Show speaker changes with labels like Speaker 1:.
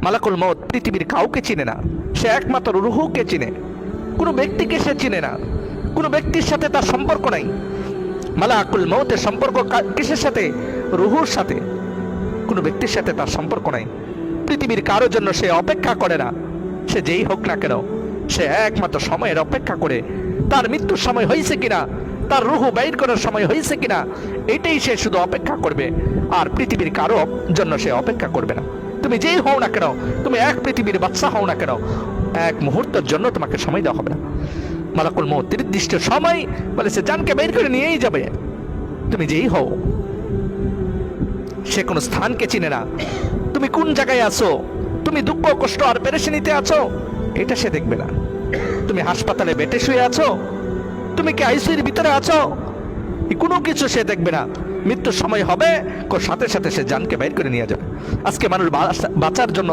Speaker 1: মালাকুল মউত পৃথিবীর কাউকে চিনে না, সে একমাত্র রুহুকে চিনে। কোনো ব্যক্তিকে সে চিনে না, কোনো ব্যক্তির সাথে তার সম্পর্ক নাই। মালাকুল মউতের সম্পর্ক কিসের সাথে? রুহুর সাথে। কোনো ব্যক্তির সাথে তার সম্পর্ক নাই। পৃথিবীর কারোর জন্য সে অপেক্ষা করে না। সে যেই হোক না কেন, সে একমাত্র সময়ের অপেক্ষা করে, তার মৃত্যুর সময় হয়েছে কিনা, তার রুহু বাইর করার সময় হয়েছে কিনা, এটাই সে শুধু অপেক্ষা করবে। আর পৃথিবীর কারো জন্য সে অপেক্ষা করবে না। তুমি যেই হও না কেন, তুমি এক পৃথিবীর বাচ্চা হও না কেন, এক মুহূর্তের জন্য তোমাকে সময় দেওয়া হবে না। মালাকুল মউত নির্দিষ্ট সময় বলেছে জানকে বের করে নিয়েই যাবে। তুমি যেই হও, সে কোনো স্থানকে চিনে না। তুমি কোন জায়গায় আছো, তুমি দুঃখ কষ্ট আর পেরেশানিতে আছো, এটা সে দেখবে না। তুমি হাসপাতালে বেটে শুয়ে আছো, তুমি কি আইসিইউর ভিতরে আছো, কোনো কিছু সে দেখবে না। মৃত্যুর সময় হবে, সাথে সাথে সে জানকে বের করে নিয়ে যাবে। আজকে মানুষ বাঁচার জন্য